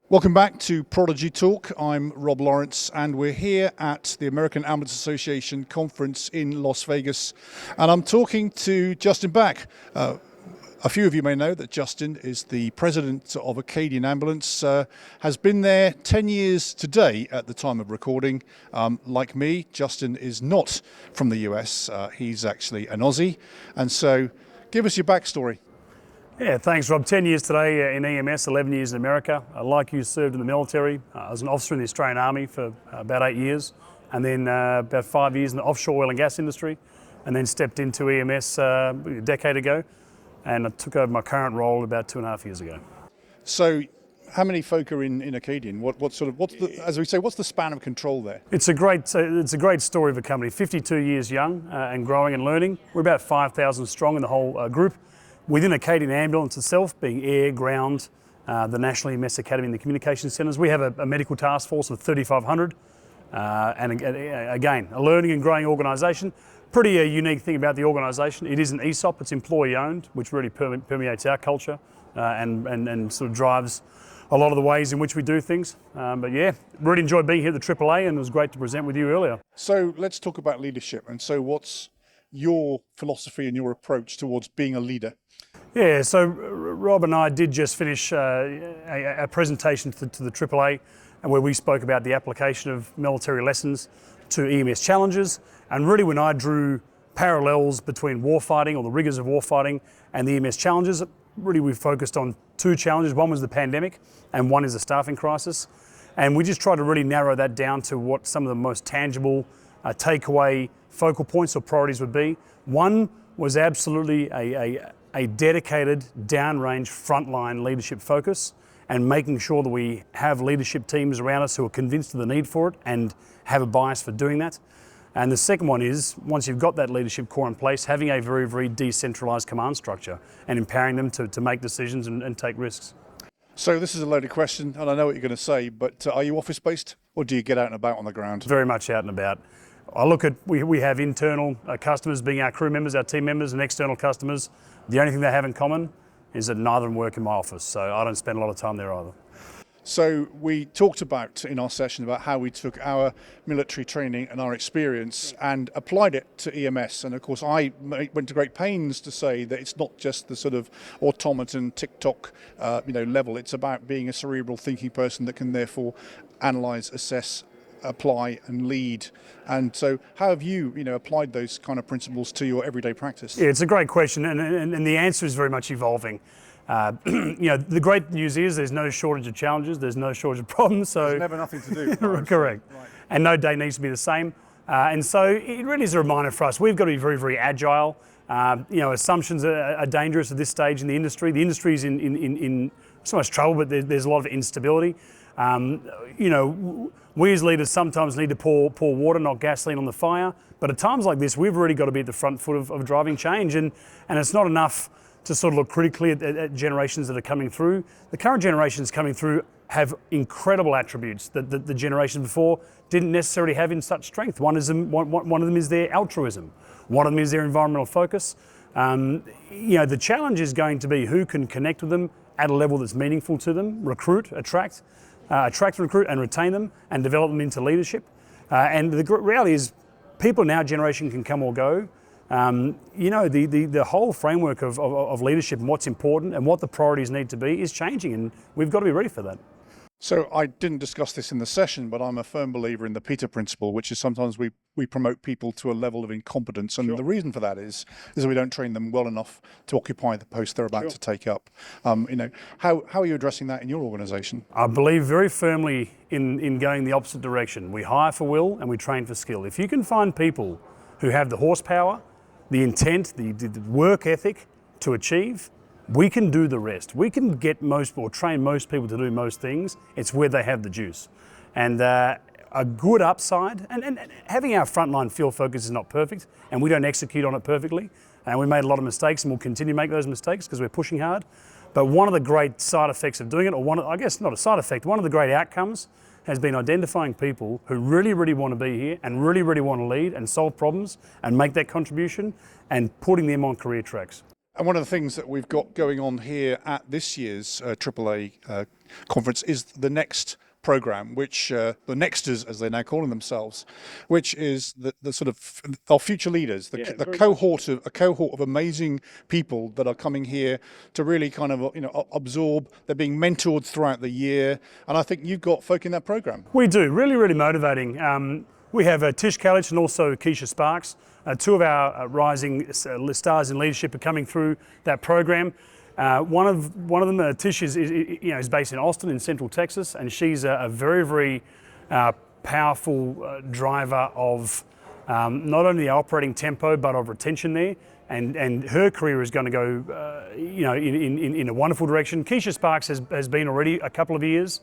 Welcome back to Prodigy Talk. I'm Rob Lawrence and we're here at the American Ambulance Association conference in Las Vegas, and I'm talking to Justin Back. A few of you may know that Justin is the president of Acadian Ambulance, has been there 10 years today at the time of recording. Like me, Justin is not from the US, he's actually an Aussie, and so give us your backstory. Yeah, thanks Rob. 10 years today in EMS, 11 years in America. Like you, served in the military. I was an officer in the Australian Army for about 8 years, and then about 5 years in the offshore oil and gas industry, and then stepped into EMS a decade ago, and I took over my current role about 2.5 years ago. So how many folk are in Acadian? What's the span of control there? It's a great story of a company. 52 years young and growing and learning. We're about 5,000 strong in the whole group. Within Acadian Ambulance itself, being air, ground, the National EMS Academy and the communication centres, we have a medical task force of 3,500, and again, a learning and growing organisation. Pretty unique thing about the organisation, it is an ESOP, it's employee owned, which really permeates our culture and sort of drives a lot of the ways in which we do things. But yeah, really enjoyed being here at the AAA, and it was great to present with you earlier. So let's talk about leadership. And so what's your philosophy and your approach towards being a leader? Yeah, so Rob and I did just finish a presentation to the AAA, and where we spoke about the application of military lessons to EMS challenges, and really when I drew parallels between warfighting, or the rigours of warfighting, and the EMS challenges, really we focused on two challenges. One was the pandemic, and one is the staffing crisis, and we just tried to really narrow that down to what some of the most tangible takeaway focal points or priorities would be. One was absolutely a dedicated downrange frontline leadership focus, and making sure that we have leadership teams around us who are convinced of the need for it and have a bias for doing that. And the second one is, once you've got that leadership core in place, having a very, very decentralised command structure and empowering them to make decisions and take risks. So this is a loaded question, and I know what you're going to say, but are you office-based, or do you get out and about on the ground? Very much out and about. I look at, we have internal customers being our crew members, our team members, and external customers. The only thing they have in common is that neither of them work in my office, so I don't spend a lot of time there either. So we talked about in our session about how we took our military training and our experience and applied it to EMS. And of course, I went to great pains to say that it's not just the sort of automaton TikTok level. It's about being a cerebral thinking person that can therefore analyse, assess, apply and lead. And so how have you applied those kind of principles to your everyday practice? Yeah, it's a great question, and the answer is very much evolving. The great news is there's no shortage of challenges, there's no shortage of problems. So there's never nothing to do. Correct. Right. And no day needs to be the same. And so it really is a reminder for us. We've got to be very, very agile. Assumptions are dangerous at this stage in the industry. The industry is in so much trouble, but there's a lot of instability. We as leaders sometimes need to pour water, not gasoline on the fire. But at times like this, we've really got to be at the front foot of driving change. And it's not enough to sort of look critically at generations that are coming through. The current generations coming through have incredible attributes that the generations before didn't necessarily have in such strength. One of them is their altruism. One of them is their environmental focus. The challenge is going to be who can connect with them at a level that's meaningful to them, recruit, attract, recruit and retain them, and develop them into leadership. And the reality is, people in our generation can come or go. The whole framework of leadership and what's important and what the priorities need to be is changing, and we've got to be ready for that. So I didn't discuss this in the session, but I'm a firm believer in the Peter principle, which is sometimes we promote people to a level of incompetence. And Sure. The reason for that is that we don't train them well enough to occupy the post they're about Sure. to take up. How are you addressing that in your organisation? I believe very firmly in going the opposite direction. We hire for will and we train for skill. If you can find people who have the horsepower, the intent, the work ethic to achieve, we can do the rest. We can get train most people to do most things. It's where they have the juice. And a good upside, and having our frontline field focus is not perfect, and we don't execute on it perfectly. And we made a lot of mistakes, and we'll continue to make those mistakes because we're pushing hard. But one of the great side effects of doing it, one of the great outcomes has been identifying people who really, really want to be here and really, really want to lead and solve problems and make that contribution, and putting them on career tracks. And one of the things that we've got going on here at this year's AAA conference is the next program, which the Nexters, as they're now calling themselves, which is the sort of our future leaders, the cohort of amazing people that are coming here to really kind of absorb. They're being mentored throughout the year, and I think you've got folk in that program. We do, really motivating. We have Tish Kalich and also Keisha Sparks. Two of our rising stars in leadership are coming through that program. One of them, Tish, is based in Austin, in Central Texas, and she's a very powerful driver of not only the operating tempo but of retention there. And her career is going to go, in a wonderful direction. Keisha Sparks has been already a couple of years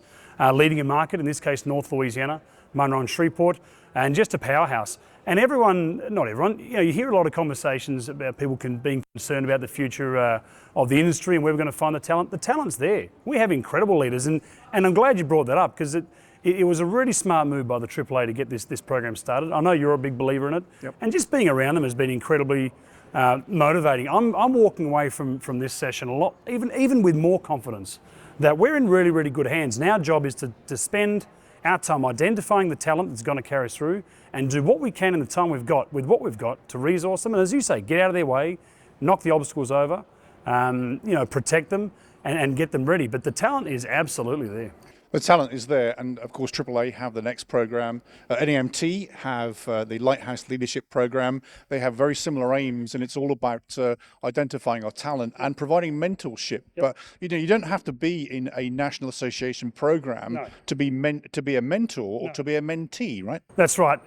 leading a market, in this case North Louisiana, Monroe and Shreveport, and just a powerhouse. And not everyone, you hear a lot of conversations about people being concerned about the future of the industry and where we're going to find the talent. The talent's there. We have incredible leaders, and I'm glad you brought that up, because it was a really smart move by the AAA to get this program started. I know you're a big believer in it, and just being around them has been incredibly motivating. I'm walking away from this session a lot, even with more confidence that we're in really good hands. And our job is to spend our time identifying the talent that's going to carry us through and do what we can in the time we've got with what we've got to resource them. And as you say, get out of their way, knock the obstacles over, protect them and get them ready. But the talent is absolutely there. The talent is there, and of course AAA have the next program. NAMT have the Lighthouse Leadership Program. They have very similar aims, and it's all about identifying our talent and providing mentorship. But you don't have to be in a national association program to be a mentor or to be a mentee, right? That's right.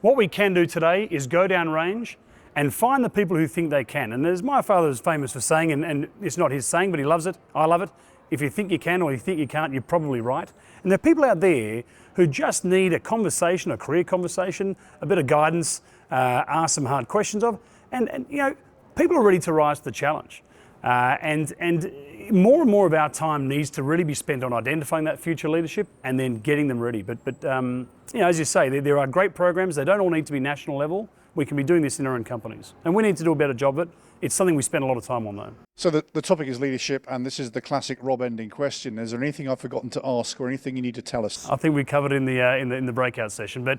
What we can do today is go down range and find the people who think they can. And as my father is famous for saying, and it's not his saying, but he loves it, I love it, if you think you can or you think you can't, you're probably right. And there are people out there who just need a conversation, a career conversation, a bit of guidance, ask some hard questions of, and people are ready to rise to the challenge. And more and more of our time needs to really be spent on identifying that future leadership and then getting them ready. But as you say, there are great programs. They don't all need to be national level. We can be doing this in our own companies, and we need to do a better job of it. It's something we spend a lot of time on, though. So the topic is leadership, and this is the classic Rob ending question. Is there anything I've forgotten to ask, or anything you need to tell us? I think we covered in the breakout session, but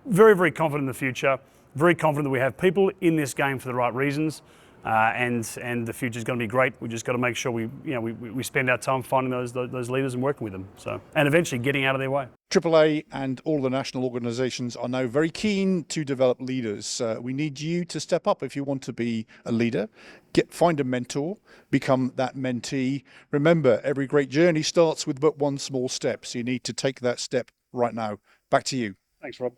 very confident in the future. Very confident that we have people in this game for the right reasons, and the future is going to be great. We just got to make sure we spend our time finding those leaders and working with them. And eventually getting out of their way. AAA and all the national organisations are now very keen to develop leaders. We need you to step up if you want to be a leader. Find a mentor, become that mentee. Remember, every great journey starts with but one small step, so you need to take that step right now. Back to you. Thanks, Rob.